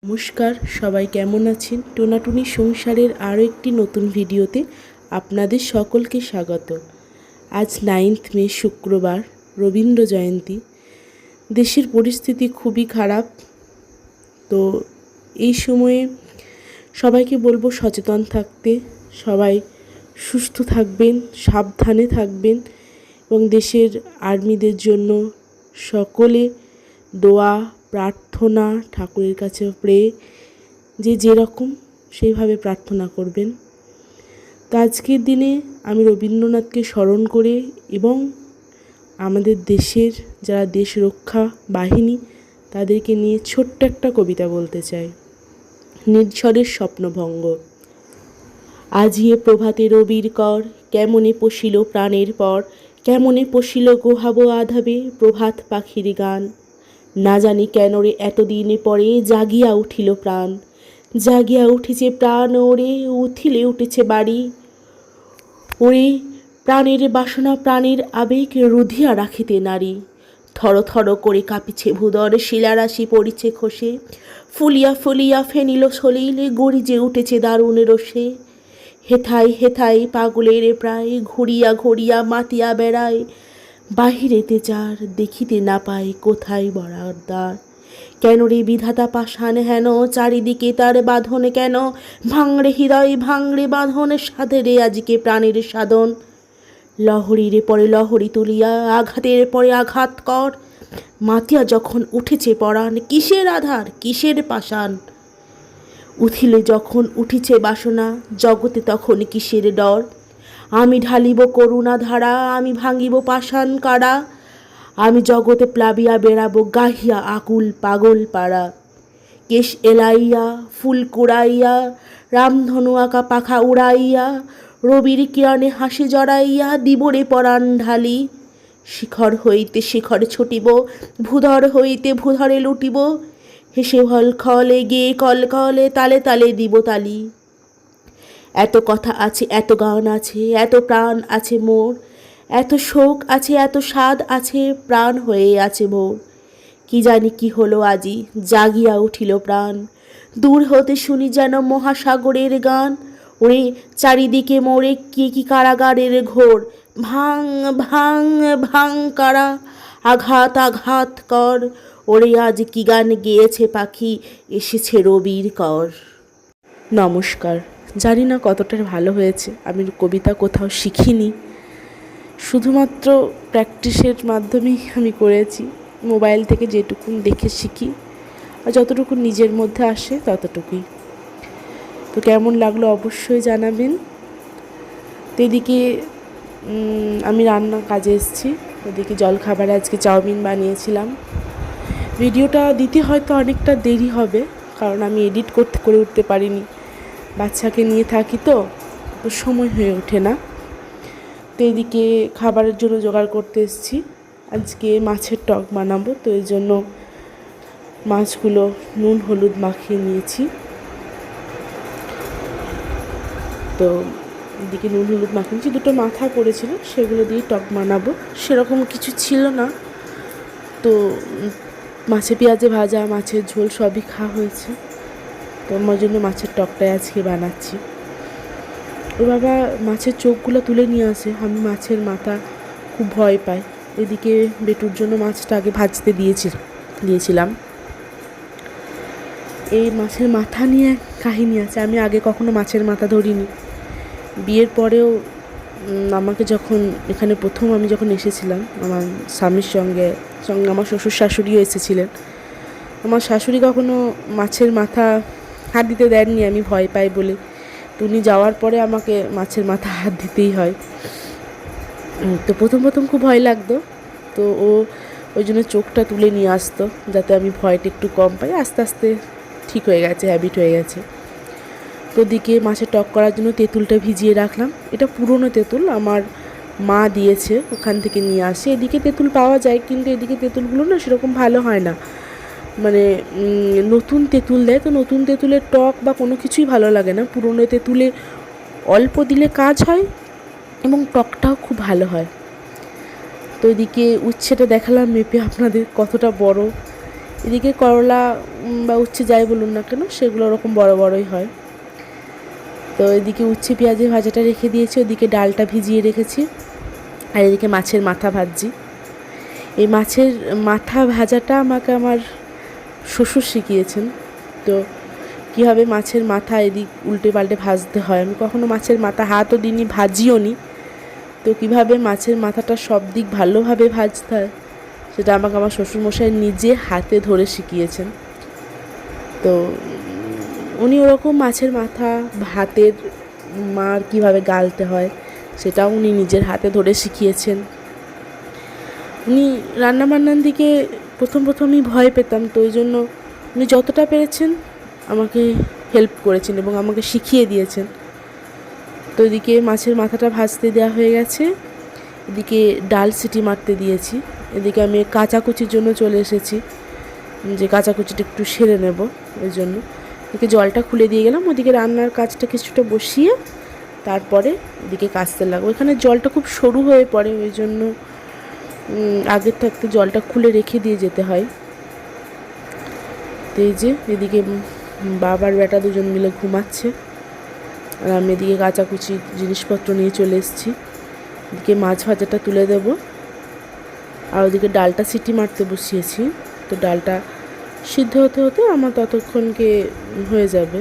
নমস্কার, সবাই কেমন আছেন? টোনাটুনি সংসারের আরও একটি নতুন ভিডিওতে আপনাদের সকলকে স্বাগত। আজ 9 মে শুক্রবার, রবীন্দ্র জয়ন্তী। দেশের পরিস্থিতি খুবই খারাপ। তো এই সময়ে সবাইকে বলবো সচেতন থাকতে, সবাই সুস্থ থাকবেন, সাবধানে থাকবেন এবং দেশের আর্মিদের জন্য সকলে দোয়া প্রার্থনা, ঠাকুরের কাছে প্রে যেরকম সেইভাবে প্রার্থনা করবেন। তো আজকের দিনে আমি রবীন্দ্রনাথকে স্মরণ করে এবং আমাদের দেশের যারা দেশ রক্ষা বাহিনী তাদেরকে নিয়ে ছোট্ট একটা কবিতা বলতে চাই। নির্ঝরের স্বপ্নভঙ্গ। আজিয়ে প্রভাতে রবির কর, কেমনে পশিল প্রাণের পর, কেমনে পশিল গোহাবো আধাবে প্রভাত পাখির গান। না জানি কেন রে এতদিনে পরে জাগিয়া উঠিল প্রাণ, জাগিয়া উঠেছে প্রাণ ওরে, উঠিলে উঠেছে বাড়ি। ওরে প্রাণের বাসনা প্রাণের আবেগ রুধিয়া রাখিতে নারী। থর থর করে কাঁপিছে ভূদর, শিলারাশি পড়িছে খসে, ফুলিয়া ফুলিয়া ফেনিল সলিল গড়িজে উঠেছে দারুণ রোষে। হেথায় হেথায় পাগলের প্রায় ঘুরিয়া ঘুরিয়া মাতিয়া বেড়ায়, বাহিরেতে যার দেখিতে না পায় কোথায় বরার দ্বার। কেন রে বিধাতা পাষাণ হেন, চারিদিকে তার বাঁধন কেন, ভাঙড়ে হৃদয় ভাঙড়ে বাঁধন, সাধে আজকে প্রাণের সাধন। লহরীরে পরে লহরী তুলিয়া আঘাতের পরে আঘাত কর, মাতিয়া যখন উঠেছে পরাণ, কিসের আধার কিসের পাষাণ। উঠিলে যখন উঠিছে বাসনা, জগতে তখন কিসের ডর। আমি ঢালিব করুণা ধারা, আমি ভাঙিব পাষাণ কারা, আমি জগতে প্লাবিয়া বেড়াবো গাহিয়া আকুল পাগল পাড়া। কেশ এলাইয়া ফুল কুড়াইয়া, রামধনু আঁকা পাখা উড়াইয়া, রবির কিরণে হাসি জড়াইয়া দিবরে পরাণ ঢালি। শিখর হইতে শিখর ছুটিব, ভূধর হইতে ভূধরে লুটিব, হেসে ভল খলে গেয়ে কল কলে তালে তালে দিব তালি। এত কথা আছে, এত গান আছে, এত প্রাণ আছে মোর, এত শোক আছে, এত স্বাদ আছে, প্রাণ হয়ে আছে মোর। কি জানি কি হলো আজি, জাগিয়া উঠিল প্রাণ, দূর হতে শুনি যেন মহাসাগরের গান। ওরে চারিদিকে মোরে কি কি কারাগারের ঘোর, ভাঙ ভাঙ ভাঙ কারা, আঘাত আঘাত কর। ওরে আজ কি গান গেয়েছে পাখি, এসেছে রবির কর। নমস্কার। জানি না কতটা ভালো হয়েছে, আমি কবিতা কোথাও শিখিনি, শুধুমাত্র প্র্যাকটিসের মাধ্যমেই আমি করেছি। মোবাইল থেকে যেটুকু দেখে শিখি আর যতটুকু নিজের মধ্যে আসে ততটুকুই। তো কেমন লাগলো অবশ্যই জানাবেন। তো এদিকে আমি রান্না কাজে এসেছি, ওদিকে জলখাবারে আজকে চাউমিন বানিয়েছিলাম। ভিডিওটা দিতে হয়তো অনেকটা দেরি হবে, কারণ আমি এডিট করে উঠতে পারিনি, বাচ্চাকে নিয়ে থাকি তো সময় হয়ে ওঠে না। তো এদিকে খাবারের জন্য জোগাড় করতে এসেছি। আজকে মাছের টক বানাবো, তো এই জন্য মাছগুলো নুন হলুদ মাখিয়ে নিয়েছি। তো এদিকে নুন হলুদ মাখিয়ে নিয়েছি, দুটো মাথা পড়েছিল সেগুলো দিয়ে টক বানাবো। সেরকম কিছু ছিল না, তো মাছে পেঁয়াজে ভাজা, মাছের ঝোল সবই খাওয়া হয়েছে, তো আমার জন্য মাছের টকটাই আজকে বানাচ্ছি। ও বাবা মাছের চোখগুলো তুলে নিয়ে আসে, আমি মাছের মাথা খুব ভয় পাই। এদিকে বেটুর জন্য মাছটা আগে ভাজতে দিয়েছিলাম। এই মাছের মাথা নিয়ে কাহিনী আছে, আমি আগে কখনো মাছের মাথা ধরিনি। বিয়ের পরেও আমাকে যখন এখানে প্রথম আমি যখন এসেছিলাম আমার স্বামীর সঙ্গে আমার শ্বশুর শাশুড়িও এসেছিলেন। আমার শাশুড়ি কখনো মাছের মাথা হাত দিতে দেননি, আমি ভয় পাই বলে। উনি যাওয়ার পরে আমাকে মাছের মাথা হাত দিতেই হয়। তো প্রথম খুব ভয় লাগতো, তো ওই জন্য চোখটা তুলে নিয়ে আসতো যাতে আমি ভয়টা একটু কম পাই। আস্তে আস্তে ঠিক হয়ে গেছে, হ্যাবিট হয়ে গেছে। তো দিকে মাছের টক করার জন্য তেঁতুলটা ভিজিয়ে রাখলাম। এটা পুরনো তেঁতুল, আমার মা দিয়েছে, ওখান থেকে নিয়ে আসে। এদিকে তেঁতুল পাওয়া যায়, কিন্তু এদিকে তেঁতুলগুলো না সেরকম ভালো হয় না, মানে নতুন তেঁতুল দেয়, তো নতুন তেঁতুলের টক বা কোনো কিছুই ভালো লাগে না। পুরনো তেঁতুলে অল্প দিলে কাজ হয় এবং টকটাও খুব ভালো হয়। তো এদিকে উচ্ছেটা দেখালাম মেপে আপনাদের কতটা বড়, এদিকে করলা বা উচ্ছে যাই বলুন না কেন সেগুলো ওরকম বড় বড়ই হয়। তো এদিকে উচ্ছে পেঁয়াজের ভাজাটা রেখে দিয়েছি, ওদিকে ডালটা ভিজিয়ে রেখেছি, আর এদিকে মাছের মাথা ভাজছি। এই মাছের মাথা ভাজাটা আমাকে আমার শ্বশুর শিখিয়েছেন। তো কীভাবে মাছের মাথা এদিক উল্টে পাল্টে ভাজতে হয়, আমি কখনো মাছের মাথা হাতও দিইনি, ভাজিও নি। তো কীভাবে মাছের মাথাটা সব দিক ভালোভাবে ভাজতে হয় সেটা আমাকে আমার শ্বশুরমশাই নিজে হাতে ধরে শিখিয়েছেন। তো উনি ওরকম মাছের মাথা ভাতের মার কীভাবে গালতে হয় সেটাও উনি নিজের হাতে ধরে শিখিয়েছেন। উনি রান্নাবান্নার দিকে প্রথমই ভয় পেতাম, তো ওই জন্য উনি যতটা পেরেছেন আমাকে হেল্প করেছেন এবং আমাকে শিখিয়ে দিয়েছেন। তো এদিকে মাছের মাথাটা ভাজতে দেওয়া হয়ে গেছে, এদিকে ডাল সিটি মারতে দিয়েছি, এদিকে আমি কাচাকুচির জন্য চলে এসেছি, যে কাচাকুচিটা একটু সেরে নেব ওই জন্য। এদিকে জলটা খুলে দিয়ে গেলাম, ওদিকে রান্নার কাজটা কিছুটা বসিয়ে তারপরে এদিকে কাচতে লাগবো। এখানে জলটা খুব সরু হয়ে পড়ে, ওই জন্য আগের থাকতে জলটা খুলে রেখে দিয়ে যেতে হয়। তো এই যে এদিকে বাবার বেটা দুজন মিলে ঘুমাচ্ছে, আর আমি এদিকে কাচাকুচি জিনিসপত্র নিয়ে চলে এসেছি। এদিকে মাছ ভাজাটা তুলে দেব, আর ওদিকে ডালটা সিটি মারতে বসিয়েছি। তো ডালটা সিদ্ধ হতে হতে আমার ততক্ষণকে হয়ে যাবে।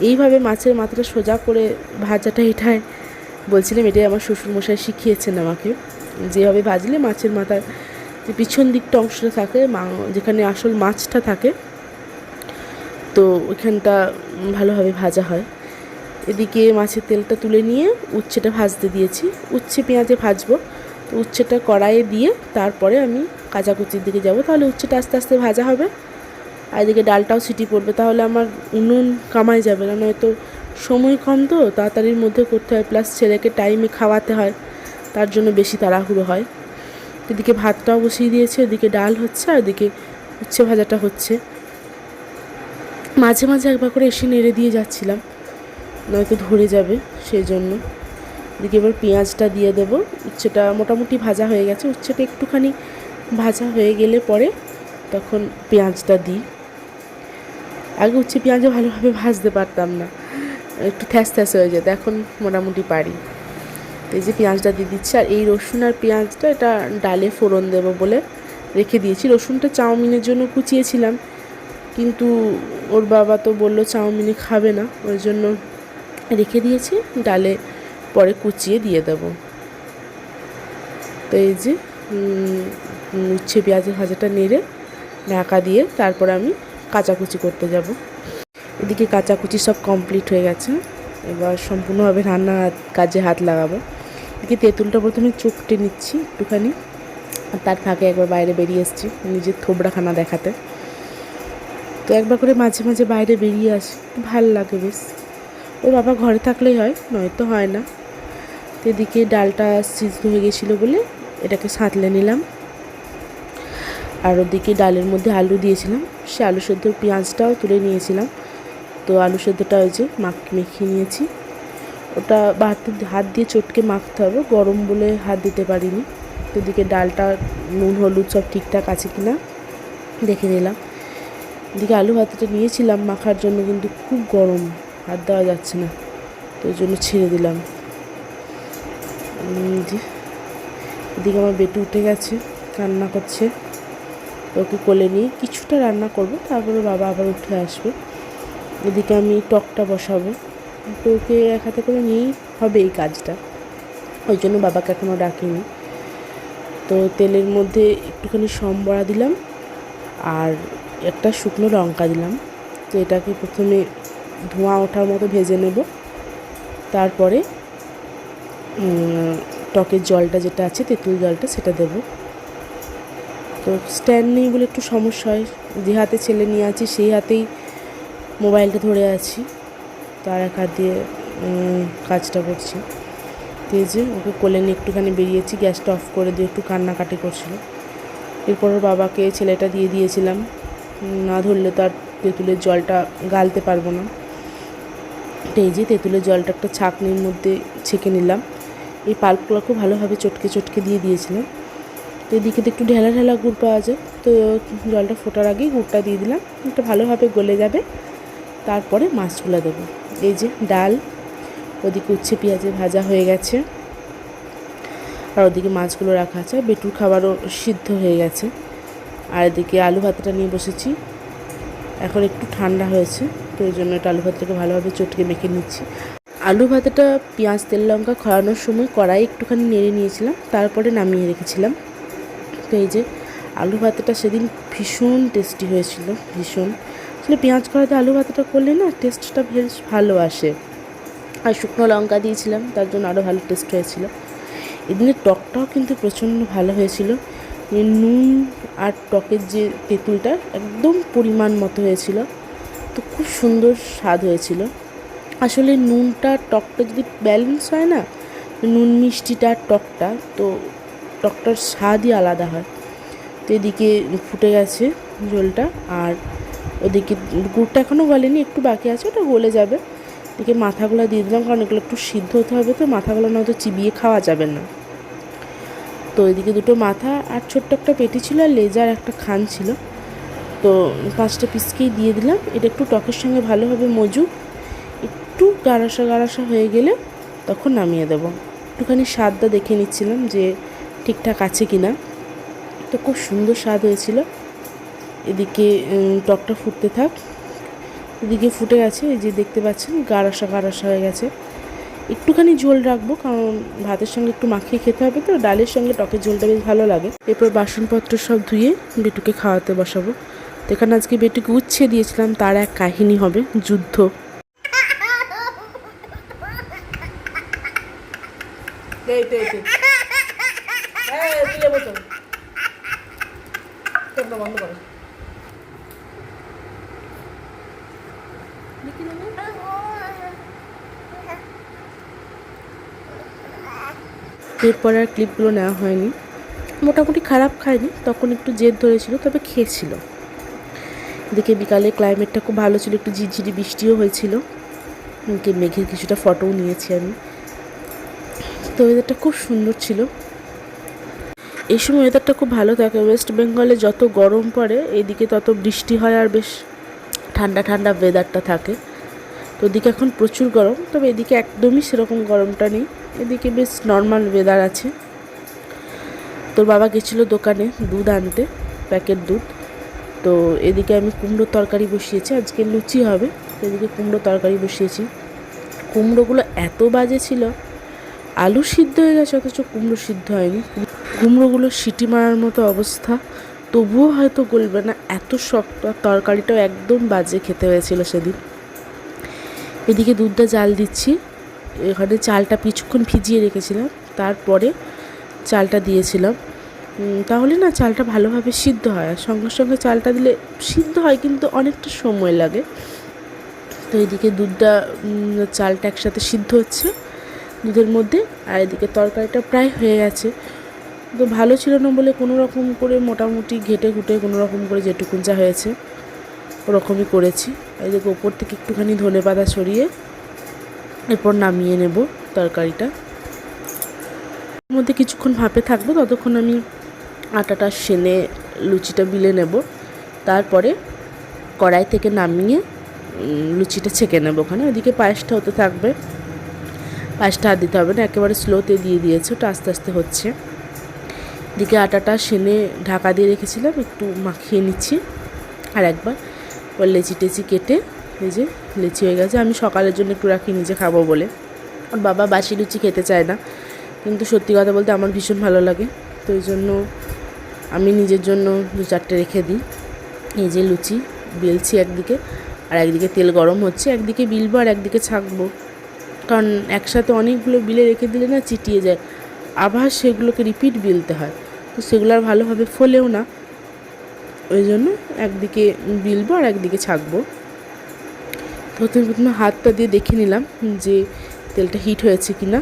এইভাবে মাছের মাথাটা সোজা করে ভাজাটা, এটাই বলছিলাম, এটাই আমার শ্বশুরমশাই শিখিয়েছেন আমাকে, যেভাবে ভাজলে মাছের মাথার যে পিছন দিকটা অংশটা থাকে, যেখানে আসল মাছটা থাকে, তো ওইখানটা ভালোভাবে ভাজা হয়। এদিকে মাছের তেলটা তুলে নিয়ে উচ্ছেটা ভাজতে দিয়েছি, উচ্ছে পেঁয়াজে ভাজবো। তো উচ্ছেটা কড়াইয়ে দিয়ে তারপরে আমি কাচাকুচির দিকে যাব, তাহলে উচ্ছেটা আস্তে আস্তে ভাজা হবে, আর এদিকে ডালটাও সিটি পড়বে, তাহলে আমার উনুন কামাই যাবে না। নয়তো সময় কম, তো তাড়াতাড়ির মধ্যে করতে হয়, প্লাস ছেলেকে টাইমে খাওয়াতে হয়, তার জন্য বেশি তাড়াহুড়ো হয়। এদিকে ভাতটাও বসিয়ে দিয়েছে, এদিকে ডাল হচ্ছে, আর এদিকে উচ্ছে ভাজাটা হচ্ছে। মাঝে মাঝে একবার করে এসে নেড়ে দিয়ে যাচ্ছিলাম, নয়তো ধরে যাবে, সেই জন্য। এদিকে এবার পেঁয়াজটা দিয়ে দেবো। উচ্ছেটা মোটামুটি ভাজা হয়ে গেছে, উচ্ছেটা একটুখানি ভাজা হয়ে গেলে পরে তখন পেঁয়াজটা দিই। আগে উচ্ছে পেঁয়াজও ভালোভাবে ভাজতে পারতাম না, একটু থ্যাসে হয়ে যেত, এখন মোটামুটি পারি। তো এই যে পেঁয়াজটা দিয়ে দিচ্ছি, আর এই রসুন আর পেঁয়াজটা এটা ডালে ফোড়ন দেবো বলে রেখে দিয়েছি। রসুনটা চাউমিনের জন্য কুচিয়েছিলাম, কিন্তু ওর বাবা তো বললো চাউমিনে খাবে না, ওই জন্য রেখে দিয়েছি, ডালে পরে কুচিয়ে দিয়ে দেবো। তো এই যে উচ্ছে পেঁয়াজের ভাজাটা নেড়ে ঢাকা দিয়ে তারপর আমি কাচাকুচি করতে যাব। এদিকে কাচাকুচি সব কমপ্লিট হয়ে গেছে, এবার সম্পূর্ণভাবে রান্নার কাজে হাত লাগাবো। এদিকে তেঁতুলটা প্রথমে চোখটে নিচ্ছি একটুখানি, আর তার ফাঁকে একবার বাইরে বেরিয়ে এসেছি নিজের থোবড়াখানা দেখাতে। তো একবার করে মাঝে মাঝে বাইরে বেরিয়ে আসি, ভাল লাগে বেশ। ওর বাবা ঘরে থাকলেই হয়, নয়তো হয় না। তো এদিকে ডালটা সিদ্ধ হয়ে গেছিলো বলে এটাকে সাঁতলে নিলাম, আর ওদিকে ডালের মধ্যে আলু দিয়েছিলাম, সে আলু সেদ্ধ পেঁয়াজটাও তুলে নিয়েছিলাম। তো আলু সেদ্ধটা ওই যে মেখে নিয়েছি, ওটা হাত দিয়ে চটকে মাখতে হবে, গরম বলে হাত দিতে পারিনি। তো এদিকে ডালটা নুন হলুদ সব ঠিকঠাক আছে কি না দেখে নিলাম। এদিকে আলু ভাতটা নিয়েছিলাম মাখার জন্য, কিন্তু খুব গরম, হাত দেওয়া যাচ্ছে না, তো ওই জন্য ছেড়ে দিলাম। এদিকে আমার বেটু উঠে গেছে, রান্না করছে, ওকে কোলে নিয়ে কিছুটা রান্না করব, তারপরে বাবা আবার উঠে আসবে। এদিকে আমি টকটা বসাবো, তো ওকে এক হাতে করে নিয়েই হবে এই কাজটা, ওই জন্য বাবাকে এখনও ডাকিনি। তো তেলের মধ্যে একটুখানি সম্বরা দিলাম আর একটা শুকনো লঙ্কা দিলাম। তো এটাকে প্রথমে ধোঁয়া ওঠার মতো ভেজে নেব, তারপরে টকের জলটা যেটা আছে, তেঁতুল জলটা, সেটা দেব। তো স্ট্যান্ড নেই বলে একটু সমস্যা হয়, যে হাতে ছেলে নিয়ে আছি সেই হাতেই মোবাইলটা ধরে আছি, তার এক হাত দিয়ে কাজটা করছি। তো এই যে ওকে কোলে নিয়ে একটুখানি বেরিয়েছি, গ্যাসটা অফ করে দিয়ে একটু কান্নাকাটি করছিল। এরপর বাবাকে ছেলেটা দিয়ে দিয়েছিলাম, না ধরলে তার তেঁতুলের জলটা গালতে পারবো না। তো এই যে তেঁতুলের জলটা একটা ছাঁকনির মধ্যে ছেঁকে নিলাম, এই পাল্পগুলো খুব ভালোভাবে চটকে দিয়ে দিয়েছিলাম। তো এদিকে তো একটু ঢেলা ঢেলা গুড় পাওয়া যায়, তো জলটা ফোটার আগেই গুড়টা দিয়ে দিলাম, এটা ভালোভাবে গলে যাবে। তারপরে মাছগুলো দেবো। এই যে ডাল, ওদিকে উচ্ছে পেঁয়াজে ভাজা হয়ে গেছে, আর ওদিকে মাছগুলো রাখা আছে, বেটুর খাবারও সিদ্ধ হয়ে গেছে। আর এদিকে আলু ভাতটা নিয়ে বসেছি, এখন একটু ঠান্ডা হয়েছে, তো এই জন্য এটা আলু ভাতটাকে ভালোভাবে চটকে মেখে নিচ্ছি। আলু ভাতটা পেঁয়াজ তেল লঙ্কা খড়ানোর সময় কড়াই একটুখানি নেড়ে নিয়েছিলাম, তারপরে নামিয়ে রেখেছিলাম। তো এই যে আলু ভাতটা সেদিন ভীষণ টেস্টি হয়েছিল, ভীষণ। আসলে পেঁয়াজ কড়াতে আলু ভাতটা করলে না টেস্টটা বেশ ভালো আসে, আর শুকনো লঙ্কা দিয়েছিলাম, তার জন্য আরও ভালো টেস্ট হয়েছিল। এদিনের টকটাও কিন্তু প্রচণ্ড ভালো হয়েছিল, নুন আর টকের যে তেঁতুলটা একদম পরিমাণ মতো হয়েছিল, তো খুব সুন্দর স্বাদ হয়েছিল। আসলে নুনটা টকটা যদি ব্যালেন্স হয় না, নুন মিষ্টিটা টকটা, তো টকটার স্বাদই আলাদা হয়। তো এদিকে ফুটে গেছে ঝোলটা, আর ওদিকে গুড়টা এখনও গলেনি, একটু বাকি আছে, ওটা গলে যাবে। এদিকে মাথাগুলো দিয়ে দিলাম, কারণ এগুলো একটু সিদ্ধ হতে হবে, তো মাথাগুলো নয়তো চিবিয়ে খাওয়া যাবে না। তো এদিকে দুটো মাথা আর ছোট্ট একটা পেটি ছিল, আর লেজার একটা খান ছিল, তো 5টা পিসকেই দিয়ে দিলাম। এটা একটু টকের সঙ্গে ভালোভাবে মজুক, একটু গাড়াসা গাড়াসা হয়ে গেলে তখন নামিয়ে দেবো। একটুখানি স্বাদটা দেখে নিচ্ছিলাম যে ঠিকঠাক আছে কি না, তো খুব সুন্দর স্বাদ হয়েছিল। এদিকে টকটা ফুটতে থাক, এদিকে ফুটে গেছে, এই যে দেখতে পাচ্ছেন গাড়াসা গাড়াসা হয়ে গেছে। একটুখানি ঝোল রাখবো, কারণ ভাতের সঙ্গে একটু মাখিয়ে খেতে হবে, তো ডালের সঙ্গে টকের ঝোলটা বেশ ভালো লাগে। এরপর বাসনপত্র সব ধুয়ে বেটুকে খাওয়াতে বসাবো। তো এখানে আজকে বেটুকে উচ্ছে দিয়েছিলাম, তার এক কাহিনী হবে, যুদ্ধ। বন্ধ করো। এরপর আর ক্লিপগুলো নেওয়া হয়নি, মোটামুটি খারাপ খায়নি, তখন একটু জেদ ধরেছিল, তবে খেয়েছিল। এদিকে বিকালে ক্লাইমেটটা খুব ভালো ছিল, একটু ঝিরঝিরি বৃষ্টিও হয়েছিল, মেঘের কিছুটা ফটোও নিয়েছি আমি। তো ওয়েদারটা খুব সুন্দর ছিল, এই সময় ওয়েদারটা খুব ভালো থাকে। ওয়েস্ট বেঙ্গলে যত গরম পড়ে, এইদিকে তত বৃষ্টি হয়, আর বেশ ঠান্ডা ঠান্ডা ওয়েদারটা থাকে। তো ওদিকে এখন প্রচুর গরম, তবে এদিকে একদমই সেরকম গরমটা নেই, এদিকে বেশ নর্মাল ওয়েদার আছে। তোর বাবা গেছিলো দোকানে দুধ আনতে, প্যাকেট দুধ। তো এদিকে আমি কুমড়োর তরকারি বসিয়েছি, আজকে লুচি হবে, তো এদিকে কুমড়ো তরকারি বসিয়েছি। কুমড়োগুলো এত বাজে ছিল, আলু সিদ্ধ হয়ে গেছে অথচ কুমড়ো সিদ্ধ হয়নি। কুমড়োগুলো সিটি মারার মতো অবস্থা, তবুও হয়তো গলবে না, এত শক্ত। তরকারিটাও একদম বাজে খেতে হয়েছিল সেদিন। এদিকে দুধটা জাল দিচ্ছি, এখানে চালটা কিছুক্ষণ ভিজিয়ে রেখেছিলাম, তারপরে চালটা দিয়েছিলাম, তাহলে না চালটা ভালোভাবে সিদ্ধ হয়। আর সঙ্গে সঙ্গে চালটা দিলে সিদ্ধ হয়, কিন্তু অনেকটা সময় লাগে। তো এদিকে দুধটা চালটা একসাথে সিদ্ধ হচ্ছে দুধের মধ্যে, আর এদিকে তরকারিটা প্রায় হয়ে গেছে। তো ভালো ছিল না বলে কোনো রকম করে মোটামুটি ঘেটে ঘুটে কোনো রকম করে যেটুকুন যা হয়েছে ওরকমই করেছি। এদিকে ওপর থেকে একটুখানি ধনেপাতা ছড়িয়ে এরপর নামিয়ে নেব তরকারিটা। এর মধ্যে কিছুক্ষণ ভাপে থাকবো, ততক্ষণ আমি আটাটা সেনে লুচিটা বিলে নেব, তারপরে কড়াই থেকে নামিয়ে লুচিটা ছেঁকে নেবো ওখানে। ওইদিকে পায়েসটা হতে থাকবে, পায়েসটা আর দিতে হবে না, একেবারে স্লোতে দিয়ে দিয়েছে, ওটা আস্তে আস্তে হচ্ছে। এদিকে আটাটা সেনে ঢাকা দিয়ে রেখেছিলাম, একটু মাখিয়ে নিচ্ছি আর একবার। এবার লেচি টেচি কেটে, এই যে লেচি হয়ে গেছে। আমি সকালের জন্য একটু রাখি, নিজে খাবো বলে। আর বাবা বাসি লুচি খেতে চায় না, কিন্তু সত্যি কথা বলতে আমার ভীষণ ভালো লাগে, তো এই জন্য আমি নিজের জন্য 2-4টে রেখে দিই। এই যে লুচি বেলছি একদিকে, আর একদিকে তেল গরম হচ্ছে, একদিকে বিলবো আর একদিকে ছাঁকবো, কারণ একসাথে অনেকগুলো বিলে রেখে দিলে না চিটিয়ে যায়, আবার সেগুলোকে রিপিট বিলতে হয়, তো সেগুলো আর ভালোভাবে ফোলেও না, ওই জন্য একদিকে বিলবো আর একদিকে ছাঁকবো। প্রথমে হাতটা দিয়ে দেখে নিলাম যে তেলটা হিট হয়েছে কি না,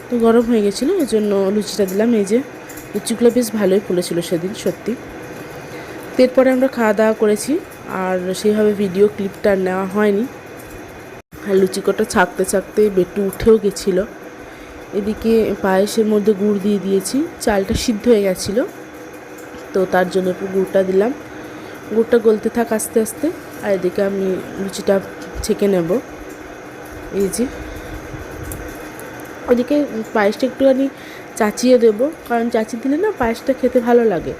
তো গরম হয়ে গেছিলো, ওই জন্য লুচিটা দিলাম। এই যে লুচিগুলো বেশ ভালোই ফুলেছিল সেদিন সত্যি। এরপরে আমরা খাওয়া দাওয়া করেছি, আর সেইভাবে ভিডিও ক্লিপটা নেওয়া হয়নি। আর লুচি কটা ছাঁকতে ছাঁকতে বেটু উঠেও গেছিলো। এদিকে পায়েসের মধ্যে গুড় দিয়ে দিয়েছি, চালটা সিদ্ধ হয়ে গেছিলো, তো তার জন্য একটু গুড়টা দিলাম। গুড়টা গলতে থাক আস্তে আস্তে, আর এদিকে আমি লুচিটা ছেঁকে নেব। এই যে ওদিকে পায়েসটা একটুখানি চাচিয়ে দেবো, কারণ চাচি দিলে না পায়েসটা খেতে ভালো লাগে।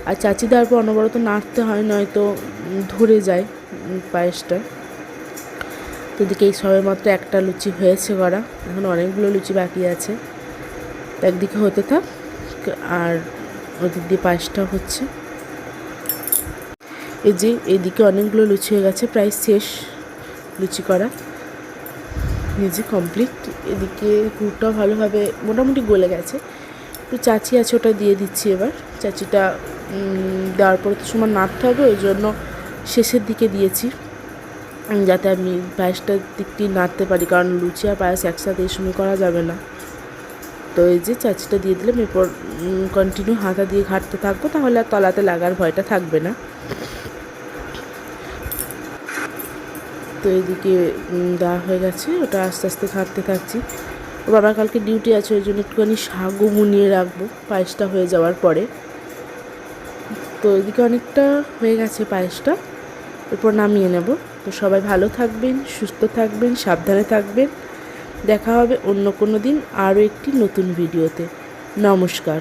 আর চাচি দেওয়ার পর অনবরত নাড়তে হয়, নয়তো ধরে যায় পায়েসটা। তো এদিকে এই সবে মাত্র একটা লুচি হয়েছে করা, এখন অনেকগুলো লুচি বাকি আছে। একদিকে হতে থাক, আর ওদিক দিয়ে পায়েসটা হচ্ছে। এই যে এইদিকে অনেকগুলো লুচি হয়ে গেছে, প্রায় শেষ লুচি করা। এই যে কমপ্লিট। এদিকে গুড়টা ভালোভাবে মোটামুটি গলে গেছে, একটু চাচি আছে ওটা দিয়ে দিচ্ছি এবার। চাচিটা দেওয়ার পরে তো সময় নাড়তে হবে, ওই জন্য শেষের দিকে দিয়েছি, যাতে আমি পায়েসটার দিকটি নাড়তে পারি, কারণ লুচি আর পায়েস একসাথে এই সময় করা যাবে না। তো এই যে চাচিটা দিয়ে দিলাম, এরপর কন্টিনিউ হাতা দিয়ে ঘাঁটতে থাকবো, তাহলে আর তলাতে লাগার ভয়টা থাকবে না। তো এইদিকে দেওয়া হয়ে গেছে, ওটা আস্তে আস্তে ঘাঁটতে থাকছি। ও বাবার কালকে ডিউটি আছে, ওই জন্য একটুখানি শাকও বুনিয়ে রাখবো পায়েসটা হয়ে যাওয়ার পরে। তো এদিকে অনেকটা হয়ে গেছে পায়েসটা, এরপর নামিয়ে নেব। তো সবাই ভালো থাকবেন, সুস্থ থাকবেন, সাবধানে থাকবেন। দেখা হবে অন্য কোনো দিন আরও একটি নতুন ভিডিওতে। নমস্কার।